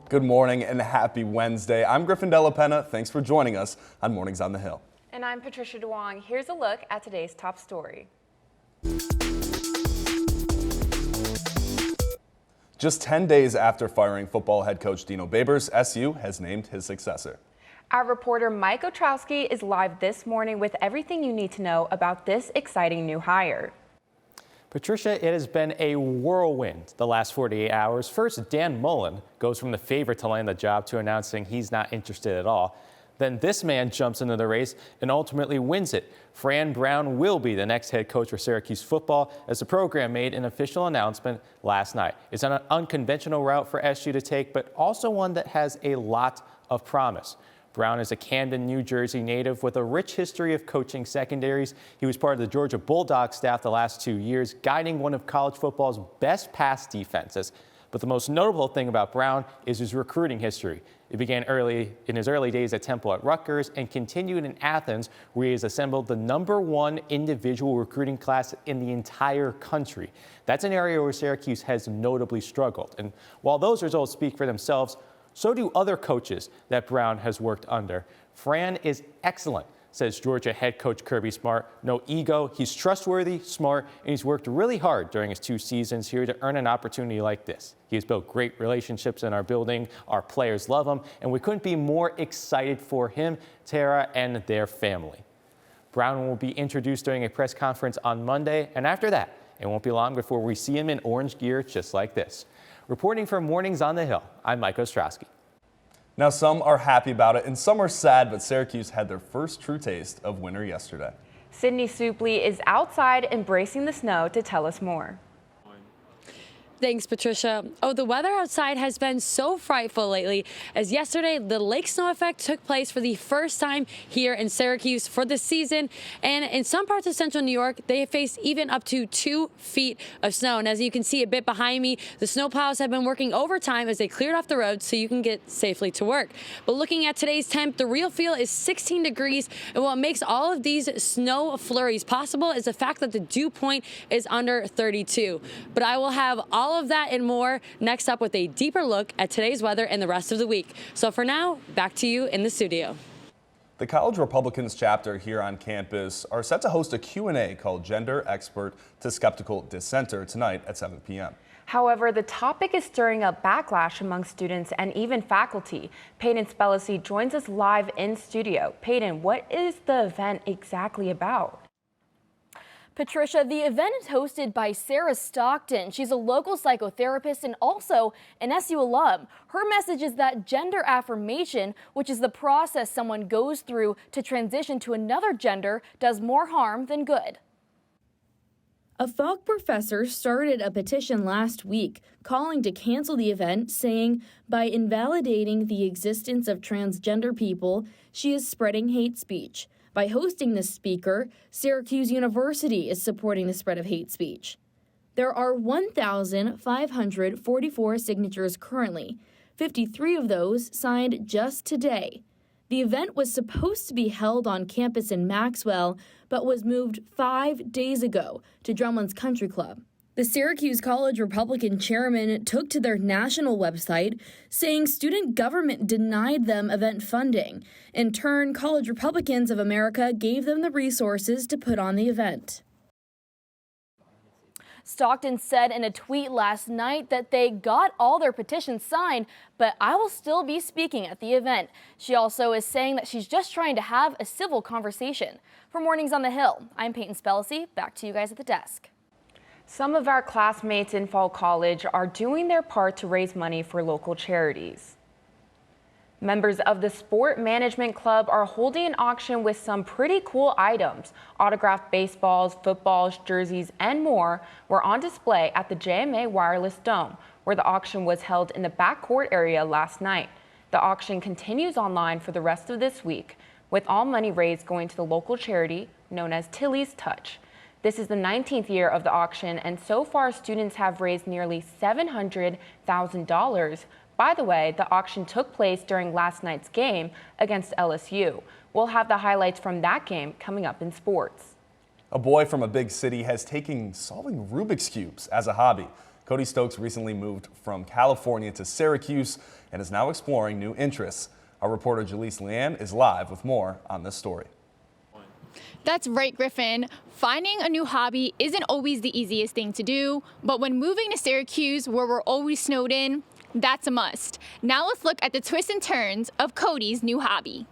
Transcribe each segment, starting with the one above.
Good morning and happy Wednesday. I'm Griffin Della Penna. Thanks for joining us on Mornings on the Hill. And I'm Patricia DeWong. Here's a look at today's top story. Just 10 days after firing football head coach Dino Babers, SU has named his successor. Our reporter Mike Otrowski is live this morning with everything you need to know about this exciting new hire. Patricia, it has been a whirlwind the last 48 hours. First, Dan Mullen goes from the favorite to land the job to announcing he's not interested at all. Then this man jumps into the race and ultimately wins it. Fran Brown will be the next head coach for Syracuse football, as the program made an official announcement last night. It's an unconventional route for SU to take, but also one that has a lot of promise. Brown is a Camden, New Jersey native with a rich history of coaching secondaries. He was part of the Georgia Bulldogs staff the last 2 years, guiding one of college football's best pass defenses. But the most notable thing about Brown is his recruiting history. It began in his early days at Temple at Rutgers and continued in Athens, where he has assembled the #1 individual recruiting class in the entire country. That's an area where Syracuse has notably struggled. And while those results speak for themselves, so do other coaches that Brown has worked under. Fran is excellent, says Georgia head coach Kirby Smart. No ego, he's trustworthy, smart, and he's worked really hard during his 2 seasons here to earn an opportunity like this. He has built great relationships in our building. Our players love him, and we couldn't be more excited for him, Tara, and their family. Brown will be introduced during a press conference on Monday, and after that, it won't be long before we see him in orange gear just like this. Reporting for Mornings on the Hill, I'm Mike Ostrowski. Now, some are happy about it and some are sad, but Syracuse had their first true taste of winter yesterday. Sydney Supley is outside embracing the snow to tell us more. Thanks, Patricia. Oh, the weather outside has been so frightful lately, as yesterday the lake snow effect took place for the first time here in Syracuse for the season. And in some parts of central New York, they have faced even up to 2 feet of snow. And as you can see a bit behind me, the snowplows have been working overtime as they cleared off the road so you can get safely to work. But looking at today's temp, the real feel is 16 degrees. And what makes all of these snow flurries possible is the fact that the dew point is under 32. But I will have all of that and more next up with a deeper look at today's weather and the rest of the week. So for now, back to you in the studio. The College Republicans chapter here on campus are set to host a Q&A called Gender Expert to Skeptical Dissenter tonight at 7 p.m. However, the topic is stirring up backlash among students and even faculty. Peyton Spellisy joins us live in studio. Peyton, what is the event exactly about? Patricia, the event is hosted by Sarah Stockton. She's a local psychotherapist and also an SU alum. Her message is that gender affirmation, which is the process someone goes through to transition to another gender, does more harm than good. A Falk professor started a petition last week calling to cancel the event, saying by invalidating the existence of transgender people, she is spreading hate speech. By hosting this speaker, Syracuse University is supporting the spread of hate speech. There are 1,544 signatures currently, 53 of those signed just today. The event was supposed to be held on campus in Maxwell, but was moved 5 days ago to Drumlin's Country Club. The Syracuse College Republican chairman took to their national website, saying student government denied them event funding. In turn, College Republicans of America gave them the resources to put on the event. Stockton said in a tweet last night that they got all their petitions signed, but I will still be speaking at the event. She also is saying that she's just trying to have a civil conversation. For Mornings on the Hill, I'm Peyton Spellisy. Back to you guys at the desk. Some of our classmates in Fall College are doing their part to raise money for local charities. Members of the Sport Management Club are holding an auction with some pretty cool items. Autographed baseballs, footballs, jerseys, and more were on display at the JMA Wireless Dome, where the auction was held in the backcourt area last night. The auction continues online for the rest of this week, with all money raised going to the local charity known as Tilly's Touch. This is the 19th year of the auction, and so far students have raised nearly $700,000. By the way, the auction took place during last night's game against LSU. We'll have the highlights from that game coming up in sports. A boy from a big city has taken solving Rubik's Cubes as a hobby. Cody Stokes recently moved from California to Syracuse and is now exploring new interests. Our reporter Jaleese Leanne is live with more on this story. That's right, Griffin. Finding a new hobby isn't always the easiest thing to do, but when moving to Syracuse, where we're always snowed in, that's a must. Now let's look at the twists and turns of Cody's new hobby.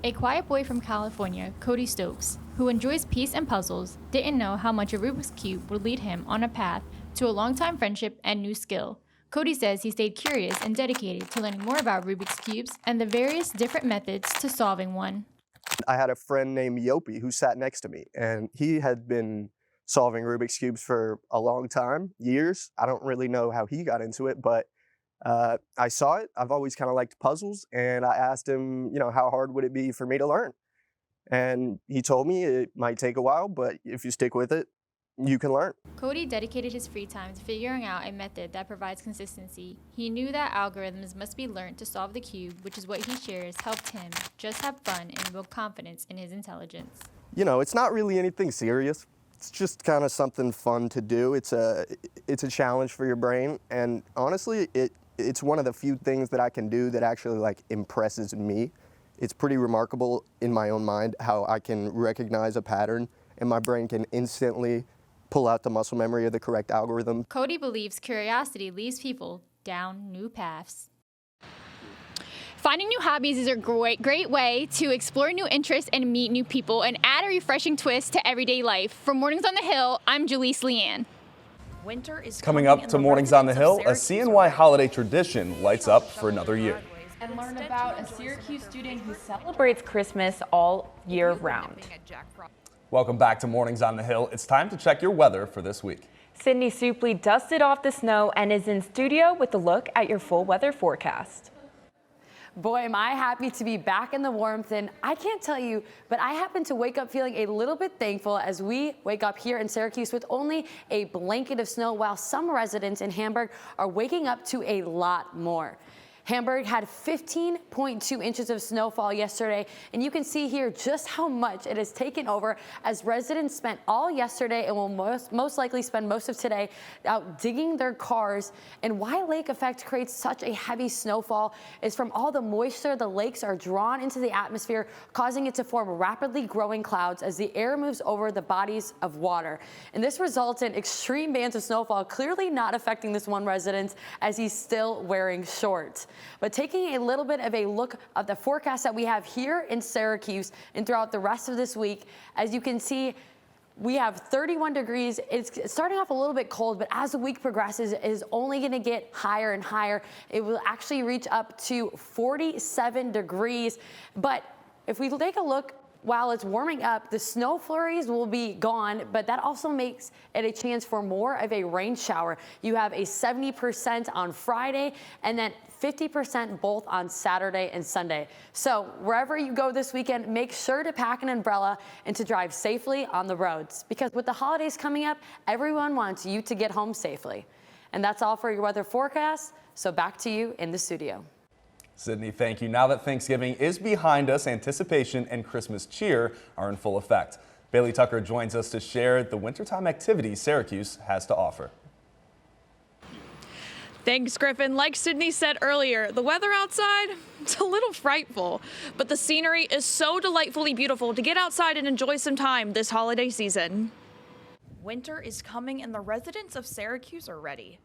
A quiet boy from California, Cody Stokes, who enjoys peace and puzzles, didn't know how much a Rubik's Cube would lead him on a path to a long-time friendship and new skill. Cody says he stayed curious and dedicated to learning more about Rubik's Cubes and the various different methods to solving one. I had a friend named Yopi who sat next to me, and he had been solving Rubik's Cubes for a long time, years. I don't really know how he got into it, but I saw it. I've always kind of liked puzzles, and I asked him, how hard would it be for me to learn? And he told me it might take a while, but if you stick with it, you can learn. Cody dedicated his free time to figuring out a method that provides consistency. He knew that algorithms must be learned to solve the cube, which is what he shares helped him just have fun and build confidence in his intelligence. It's not really anything serious. It's just kind of something fun to do. It's a challenge for your brain, and honestly, it's one of the few things that I can do that actually impresses me. It's pretty remarkable in my own mind how I can recognize a pattern and my brain can instantly pull out the muscle memory of the correct algorithm. Cody believes curiosity leads people down new paths. Finding new hobbies is a great way to explore new interests and meet new people and add a refreshing twist to everyday life. From Mornings on the Hill, I'm Jaleese Leanne. Winter is Coming up to Mornings on the Hill, a CNY holiday tradition lights up for another year. And learn about a Syracuse student who celebrates Christmas all year round. Welcome back to Mornings on the Hill. It's time to check your weather for this week. Sydney Supley dusted off the snow and is in studio with a look at your full weather forecast. Boy, am I happy to be back in the warmth, and I can't tell you, but I happen to wake up feeling a little bit thankful as we wake up here in Syracuse with only a blanket of snow, while some residents in Hamburg are waking up to a lot more. Hamburg had 15.2 inches of snowfall yesterday, and you can see here just how much it has taken over as residents spent all yesterday and will most likely spend most of today out digging their cars. And why lake effect creates such a heavy snowfall is from all the moisture the lakes are drawn into the atmosphere, causing it to form rapidly growing clouds as the air moves over the bodies of water. And this results in extreme bands of snowfall, clearly not affecting this one resident as he's still wearing shorts. But taking a little bit of a look at the forecast that we have here in Syracuse and throughout the rest of this week, as you can see, we have 31 degrees. It's starting off a little bit cold, but as the week progresses, it is only going to get higher and higher. It will actually reach up to 47 degrees. But if we take a look, while it's warming up, the snow flurries will be gone, but that also makes it a chance for more of a rain shower. You have a 70% on Friday and then 50% both on Saturday and Sunday. So wherever you go this weekend, make sure to pack an umbrella and to drive safely on the roads, because with the holidays coming up, everyone wants you to get home safely. And that's all for your weather forecast. So back to you in the studio. Sydney, thank you. Now that Thanksgiving is behind us, anticipation and Christmas cheer are in full effect. Bailey Tucker joins us to share the wintertime activities Syracuse has to offer. Thanks, Griffin. Like Sydney said earlier, the weather outside, it's a little frightful, but the scenery is so delightfully beautiful to get outside and enjoy some time this holiday season. Winter is coming and the residents of Syracuse are ready.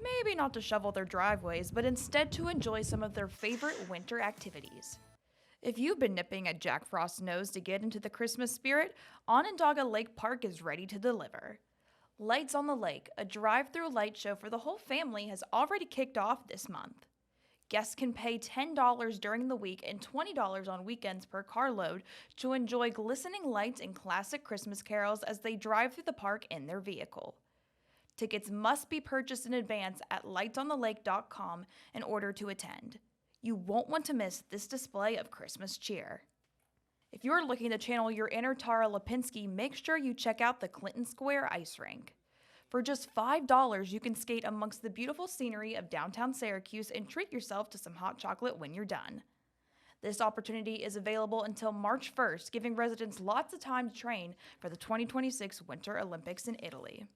Maybe not to shovel their driveways, but instead to enjoy some of their favorite winter activities. If you've been nipping at Jack Frost's nose to get into the Christmas spirit, Onondaga Lake Park is ready to deliver. Lights on the Lake, a drive-through light show for the whole family, has already kicked off this month. Guests can pay $10 during the week and $20 on weekends per carload to enjoy glistening lights and classic Christmas carols as they drive through the park in their vehicle. Tickets must be purchased in advance at lightsonthelake.com in order to attend. You won't want to miss this display of Christmas cheer. If you're looking to channel your inner Tara Lipinski, make sure you check out the Clinton Square Ice Rink. For just $5, you can skate amongst the beautiful scenery of downtown Syracuse and treat yourself to some hot chocolate when you're done. This opportunity is available until March 1st, giving residents lots of time to train for the 2026 Winter Olympics in Italy.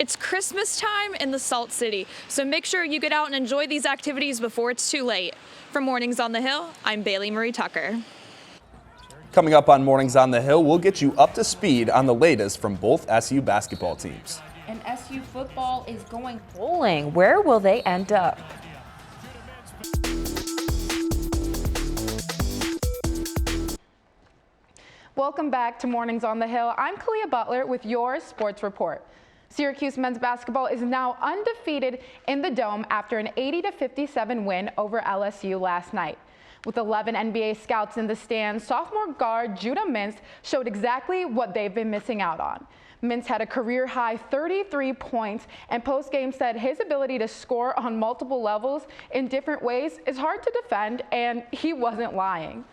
It's Christmas time in the Salt City, so make sure you get out and enjoy these activities before it's too late. From Mornings on the Hill, I'm Bailey Marie Tucker. Coming up on Mornings on the Hill, we'll get you up to speed on the latest from both SU basketball teams. And SU football is going bowling. Where will they end up? Welcome back to Mornings on the Hill. I'm Kalia Butler with your sports report. Syracuse men's basketball is now undefeated in the Dome after an 80-57 win over LSU last night. With 11 NBA scouts in the stands, sophomore guard Judah Mintz showed exactly what they've been missing out on. Mintz had a career-high 33 points and post-game said his ability to score on multiple levels in different ways is hard to defend, and he wasn't lying.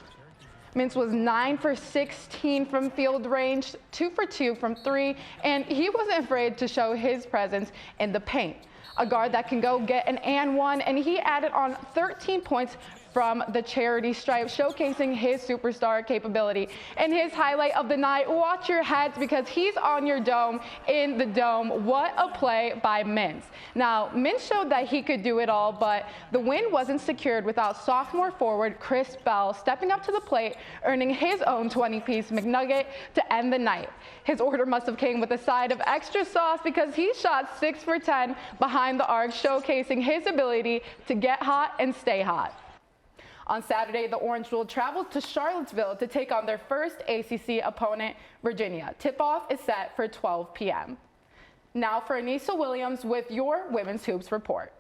Mintz was 9 for 16 from field range, 2 for 2 from 3, and he wasn't afraid to show his presence in the paint. A guard that can go get an and one, and he added on 13 points from the charity stripe, showcasing his superstar capability. And his highlight of the night, watch your heads because he's on your dome in the Dome. What a play by Mintz. Now, Mintz showed that he could do it all, but the win wasn't secured without sophomore forward Chris Bell stepping up to the plate, earning his own 20-piece McNugget to end the night. His order must have came with a side of extra sauce because he shot 6 for 10 behind the arc, showcasing his ability to get hot and stay hot. On Saturday, the Orange will travel to Charlottesville to take on their first ACC opponent, Virginia. Tip-off is set for 12 p.m. Now for Anissa Williams with your Women's Hoops Report.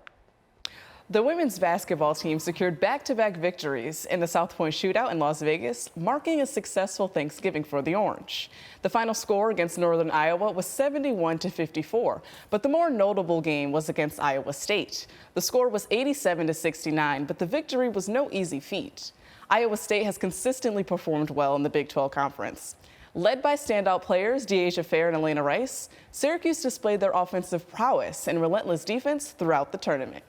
The women's basketball team secured back-to-back victories in the South Point Shootout in Las Vegas, marking a successful Thanksgiving for the Orange. The final score against Northern Iowa was 71-54, but the more notable game was against Iowa State. The score was 87-69, but the victory was no easy feat. Iowa State has consistently performed well in the Big 12 Conference. Led by standout players Deasia Fair and Elena Rice, Syracuse displayed their offensive prowess and relentless defense throughout the tournament.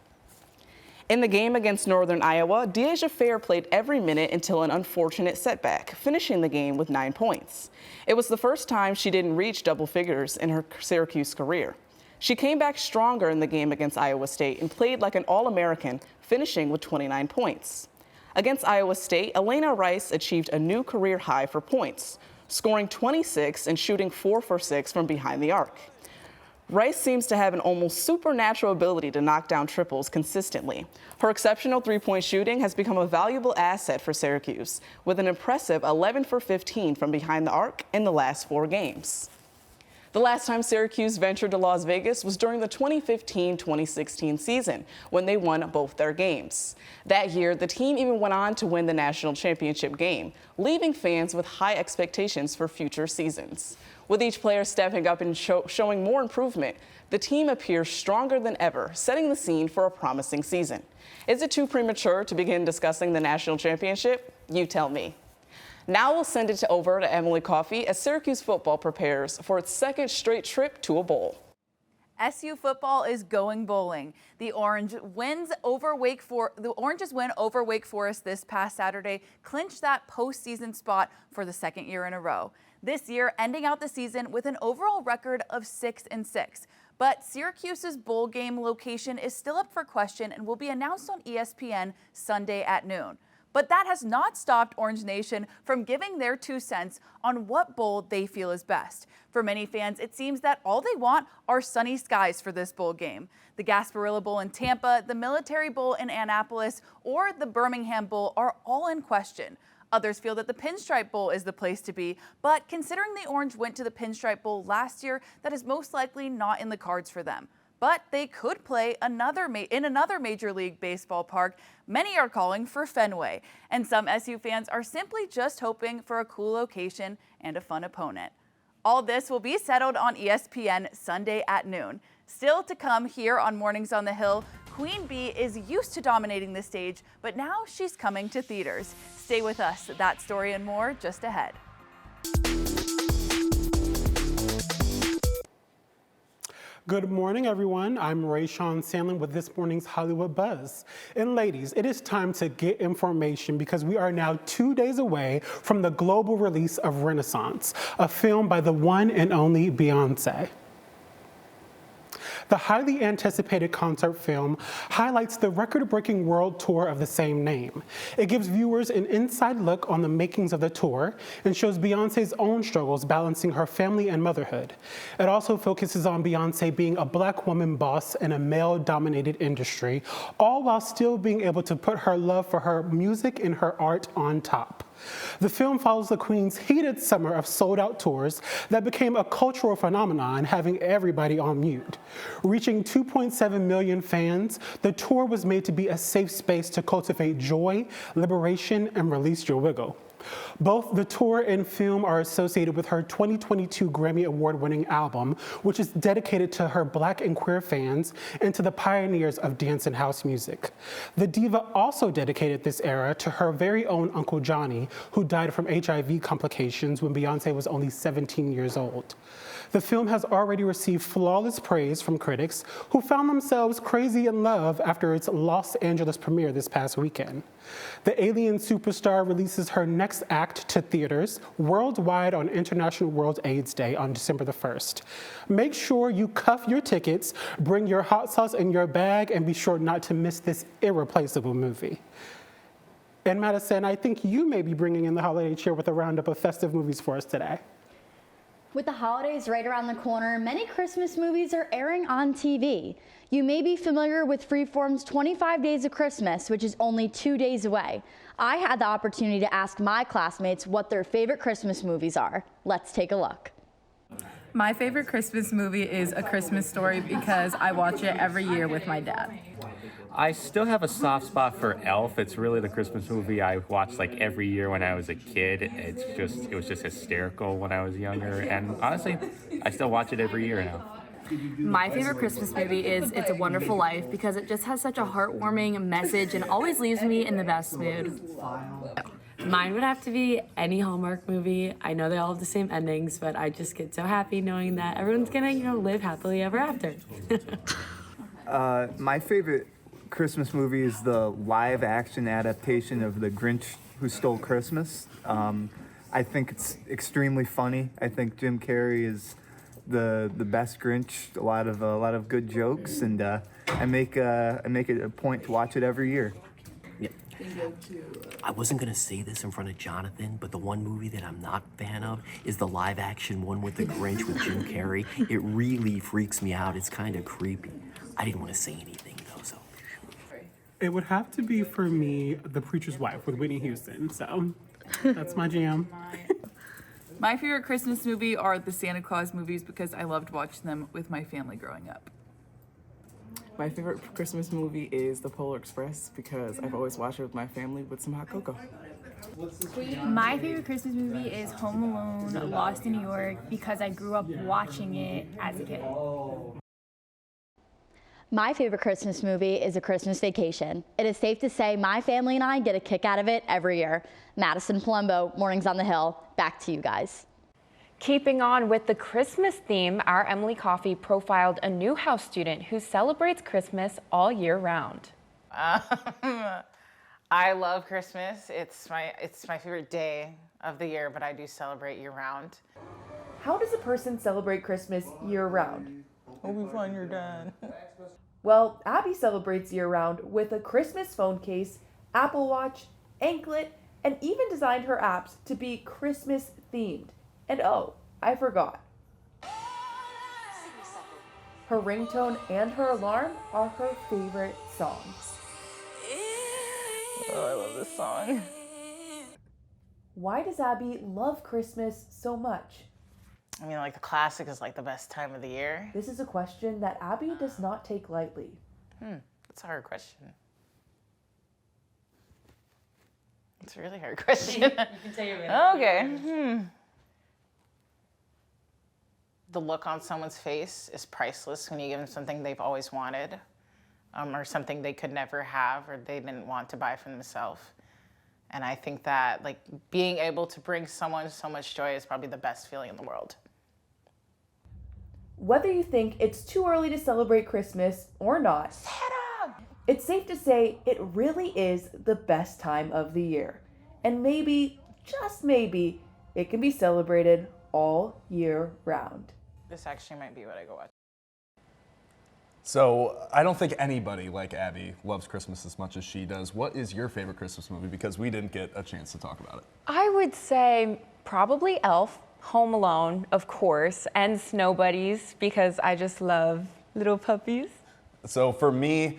In the game against Northern Iowa, Deasia Fair played every minute until an unfortunate setback, finishing the game with 9 points. It was the first time she didn't reach double figures in her Syracuse career. She came back stronger in the game against Iowa State and played like an All-American, finishing with 29 points. Against Iowa State, Elena Rice achieved a new career high for points, scoring 26 and shooting 4 for 6 from behind the arc. Rice seems to have an almost supernatural ability to knock down triples consistently. Her exceptional three-point shooting has become a valuable asset for Syracuse, with an impressive 11 for 15 from behind the arc in the last 4 games. The last time Syracuse ventured to Las Vegas was during the 2015-2016 season, when they won both their games. That year, the team even went on to win the national championship game, leaving fans with high expectations for future seasons. With each player stepping up and showing more improvement, the team appears stronger than ever, setting the scene for a promising season. Is it too premature to begin discussing the national championship? You tell me. Now we'll send it over to Emily Coffey as Syracuse football prepares for its second straight trip to a bowl. SU football is going bowling. The Oranges' win over Wake Forest this past Saturday clinched that postseason spot for the second year in a row. This year, ending out the season with an overall record of 6-6. But Syracuse's bowl game location is still up for question and will be announced on ESPN Sunday at noon. But that has not stopped Orange Nation from giving their 2 cents on what bowl they feel is best. For many fans, it seems that all they want are sunny skies for this bowl game. The Gasparilla Bowl in Tampa, the Military Bowl in Annapolis, or the Birmingham Bowl are all in question. Others feel that the Pinstripe Bowl is the place to be, but considering the Orange went to the Pinstripe Bowl last year, that is most likely not in the cards for them. But they could play in another Major League Baseball park. Many are calling for Fenway, and some SU fans are simply just hoping for a cool location and a fun opponent. All this will be settled on ESPN Sunday at noon. Still to come here on Mornings on the Hill, Queen Bee is used to dominating the stage, but now she's coming to theaters. Stay with us. That story and more just ahead. Good morning, everyone. I'm Rayshawn Sandlin with this morning's Hollywood Buzz. And ladies, it is time to get information because we are now 2 days away from the global release of Renaissance, a film by the one and only Beyoncé. The highly anticipated concert film highlights the record-breaking world tour of the same name. It gives viewers an inside look on the makings of the tour and shows Beyoncé's own struggles balancing her family and motherhood. It also focuses on Beyoncé being a Black woman boss in a male-dominated industry, all while still being able to put her love for her music and her art on top. The film follows the Queen's heated summer of sold-out tours that became a cultural phenomenon, having everybody on mute. Reaching 2.7 million fans, the tour was made to be a safe space to cultivate joy, liberation, and release your wiggle. Both the tour and film are associated with her 2022 Grammy Award-winning album, which is dedicated to her Black and queer fans and to the pioneers of dance and house music. The diva also dedicated this era to her very own Uncle Johnny, who died from HIV complications when Beyoncé was only 17 years old. The film has already received flawless praise from critics who found themselves crazy in love after its Los Angeles premiere this past weekend. The alien superstar releases her next act to theaters worldwide on International World AIDS Day on December the 1st. Make sure you cuff your tickets, bring your hot sauce in your bag, and be sure not to miss this irreplaceable movie. And Madison, I think you may be bringing in the holiday cheer with a roundup of festive movies for us today. With the holidays right around the corner, many Christmas movies are airing on TV. You may be familiar with Freeform's 25 Days of Christmas, which is only 2 days away. I had the opportunity to ask my classmates what their favorite Christmas movies are. Let's take a look. My favorite Christmas movie is A Christmas Story because I watch it every year with my dad. I still have a soft spot for Elf. It's really the Christmas movie I watched like every year when I was a kid. It was just hysterical when I was younger, and honestly, I still watch it every year now. My favorite Christmas movie is It's a Wonderful Life because it just has such a heartwarming message and always leaves me in the best mood. Mine would have to be any Hallmark movie. I know they all have the same endings, but I just get so happy knowing that everyone's gonna, live happily ever after. My favorite Christmas movie is the live-action adaptation of The Grinch Who Stole Christmas. I think it's extremely funny. I think Jim Carrey is the best Grinch. A lot of good jokes, and I make it a point to watch it every year. Yeah. I wasn't gonna say this in front of Jonathan, but the one movie that I'm not a fan of is the live-action one with The Grinch with Jim Carrey. It really freaks me out. It's kind of creepy. I didn't want to say anything though, so. It would have to be for me, The Preacher's Wife with Whitney Houston, so that's my jam. My favorite Christmas movie are the Santa Claus movies because I loved watching them with my family growing up. My favorite Christmas movie is The Polar Express because I've always watched it with my family with some hot cocoa. My favorite Christmas movie is Home Alone, Lost in New York, because I grew up watching it as a kid. My favorite Christmas movie is A Christmas Vacation. It is safe to say my family and I get a kick out of it every year. Madison Palumbo, Mornings on the Hill. Back to you guys. Keeping on with the Christmas theme, our Emily Coffey profiled a Newhouse student who celebrates Christmas all year round. I love Christmas. It's my favorite day of the year, but I do celebrate year round. How does a person celebrate Christmas year round? Hope you find your dad. Well, Abby celebrates year round with a Christmas phone case, Apple Watch, anklet, and even designed her apps to be Christmas themed. And oh, I forgot. Her ringtone and her alarm are her favorite songs. Oh, I love this song. Why does Abby love Christmas so much? I mean, like, the classic is like the best time of the year. This is a question that Abby does not take lightly. That's a hard question. It's a really hard question. You can tell your Okay. The look on someone's face is priceless when you give them something they've always wanted, or something they could never have or they didn't want to buy for themselves. And I think that, like, being able to bring someone so much joy is probably the best feeling in the world. Whether you think it's too early to celebrate Christmas or not, Santa! It's safe to say it really is the best time of the year. And maybe, just maybe, it can be celebrated all year round. This actually might be what I go watch. So I don't think anybody like Abby loves Christmas as much as she does. What is your favorite Christmas movie? Because we didn't get a chance to talk about it. I would say probably Elf, Home Alone, of course, and Snow Buddies because I just love little puppies. So for me,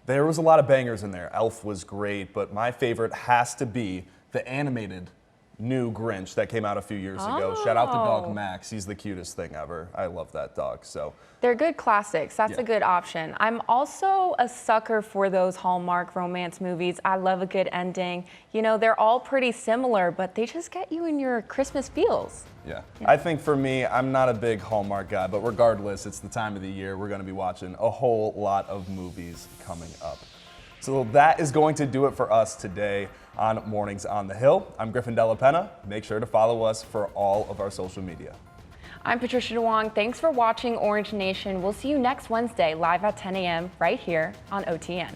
there was a lot of bangers in there. Elf was great, but my favorite has to be the animated new Grinch that came out a few years ago. Shout out to dog Max. He's the cutest thing ever. I love that dog. So they're good classics. That's a good option. I'm also a sucker for those Hallmark romance movies. I love a good ending. You know, they're all pretty similar, but they just get you in your Christmas feels. Yeah. I think for me, I'm not a big Hallmark guy, but regardless, it's the time of the year. We're going to be watching a whole lot of movies coming up. So that is going to do it for us today on Mornings on the Hill. I'm Griffin Della Penna. Make sure to follow us for all of our social media. I'm Patricia DeWong. Thanks for watching Orange Nation. We'll see you next Wednesday live at 10 a.m. right here on OTN.